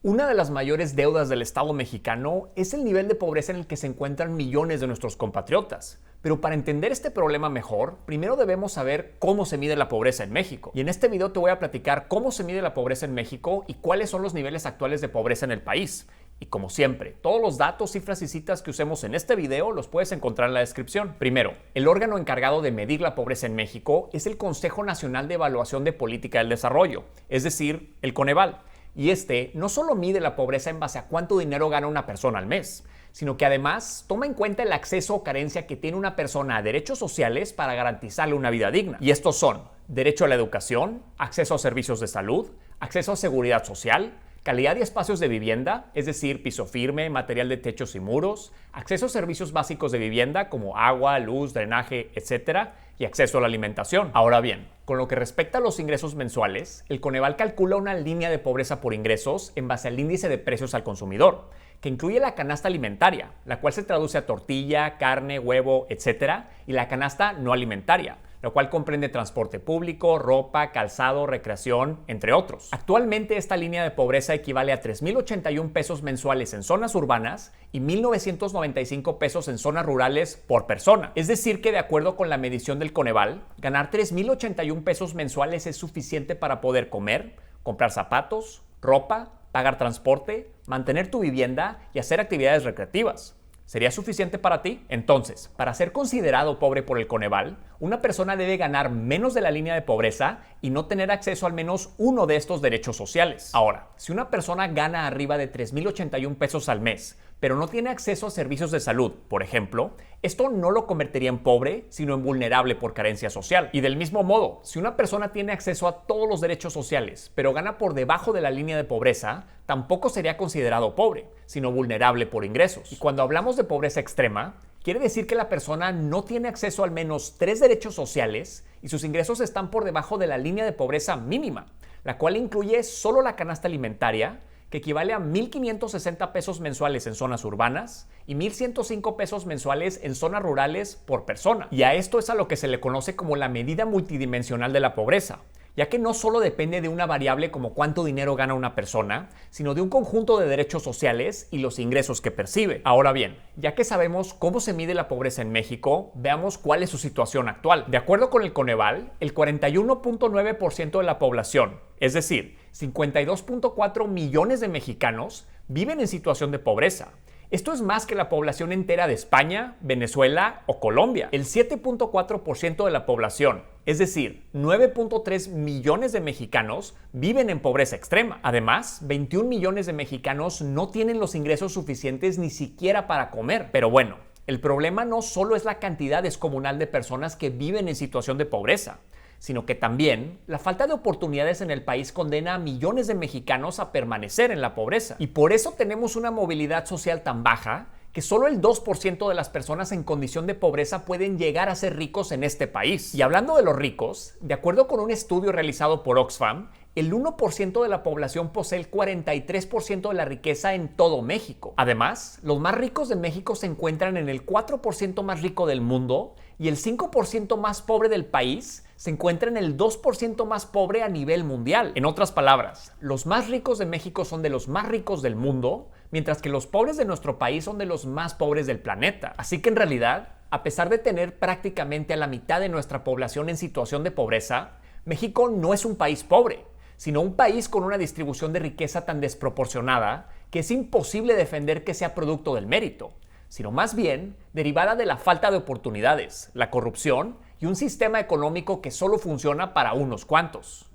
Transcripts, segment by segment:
Una de las mayores deudas del Estado mexicano es el nivel de pobreza en el que se encuentran millones de nuestros compatriotas. Pero para entender este problema mejor, primero debemos saber cómo se mide la pobreza en México. Y en este video te voy a platicar cómo se mide la pobreza en México y cuáles son los niveles actuales de pobreza en el país. Y como siempre, todos los datos, cifras y citas que usemos en este video los puedes encontrar en la descripción. Primero, el órgano encargado de medir la pobreza en México es el Consejo Nacional de Evaluación de Política del Desarrollo, es decir, el Coneval. Y este no solo mide la pobreza en base a cuánto dinero gana una persona al mes, sino que además toma en cuenta el acceso o carencia que tiene una persona a derechos sociales para garantizarle una vida digna. Y estos son derecho a la educación, acceso a servicios de salud, acceso a seguridad social, calidad y espacios de vivienda, es decir, piso firme, material de techos y muros, acceso a servicios básicos de vivienda como agua, luz, drenaje, etc., y acceso a la alimentación. Ahora bien, con lo que respecta a los ingresos mensuales, el Coneval calcula una línea de pobreza por ingresos en base al índice de precios al consumidor, que incluye la canasta alimentaria, la cual se traduce a tortilla, carne, huevo, etc., y la canasta no alimentaria, lo cual comprende transporte público, ropa, calzado, recreación, entre otros. Actualmente esta línea de pobreza equivale a 3,081 pesos mensuales en zonas urbanas y 1,995 pesos en zonas rurales por persona. Es decir que de acuerdo con la medición del Coneval, ganar 3,081 pesos mensuales es suficiente para poder comer, comprar zapatos, ropa, pagar transporte, mantener tu vivienda y hacer actividades recreativas. ¿Sería suficiente para ti? Entonces, para ser considerado pobre por el Coneval, una persona debe ganar menos de la línea de pobreza y no tener acceso al menos uno de estos derechos sociales. Ahora, si una persona gana arriba de 3,081 pesos al mes, pero no tiene acceso a servicios de salud, por ejemplo, esto no lo convertiría en pobre, sino en vulnerable por carencia social. Y del mismo modo, si una persona tiene acceso a todos los derechos sociales, pero gana por debajo de la línea de pobreza, tampoco sería considerado pobre, sino vulnerable por ingresos. Y cuando hablamos de pobreza extrema, quiere decir que la persona no tiene acceso a al menos 3 derechos sociales y sus ingresos están por debajo de la línea de pobreza mínima, la cual incluye solo la canasta alimentaria, que equivale a 1,560 pesos mensuales en zonas urbanas y 1,105 pesos mensuales en zonas rurales por persona. Y a esto es a lo que se le conoce como la medida multidimensional de la pobreza, ya que no solo depende de una variable como cuánto dinero gana una persona, sino de un conjunto de derechos sociales y los ingresos que percibe. Ahora bien, ya que sabemos cómo se mide la pobreza en México, veamos cuál es su situación actual. De acuerdo con el Coneval, el 41,9% de la población, es decir, 52,4 millones de mexicanos, viven en situación de pobreza. Esto es más que la población entera de España, Venezuela o Colombia. El 7,4% de la población, es decir, 9,3 millones de mexicanos, viven en pobreza extrema. Además, 21 millones de mexicanos no tienen los ingresos suficientes ni siquiera para comer. Pero bueno, el problema no solo es la cantidad descomunal de personas que viven en situación de pobreza, sino que también la falta de oportunidades en el país condena a millones de mexicanos a permanecer en la pobreza. Y por eso tenemos una movilidad social tan baja que solo el 2% de las personas en condición de pobreza pueden llegar a ser ricos en este país. Y hablando de los ricos, de acuerdo con un estudio realizado por Oxfam, el 1% de la población posee el 43% de la riqueza en todo México. Además, los más ricos de México se encuentran en el 4% más rico del mundo y el 5% más pobre del país se encuentra en el 2% más pobre a nivel mundial. En otras palabras, los más ricos de México son de los más ricos del mundo, mientras que los pobres de nuestro país son de los más pobres del planeta. Así que en realidad, a pesar de tener prácticamente a la mitad de nuestra población en situación de pobreza, México no es un país pobre, sino un país con una distribución de riqueza tan desproporcionada que es imposible defender que sea producto del mérito, sino más bien derivada de la falta de oportunidades, la corrupción y un sistema económico que solo funciona para unos cuantos.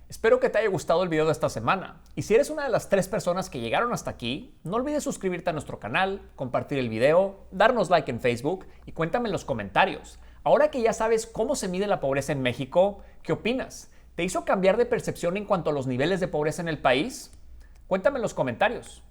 Espero que te haya gustado el video de esta semana, y si eres una de las 3 personas que llegaron hasta aquí, no olvides suscribirte a nuestro canal, compartir el video, darnos like en Facebook y cuéntame en los comentarios. Ahora que ya sabes cómo se mide la pobreza en México, ¿qué opinas? ¿Te hizo cambiar de percepción en cuanto a los niveles de pobreza en el país? Cuéntame en los comentarios.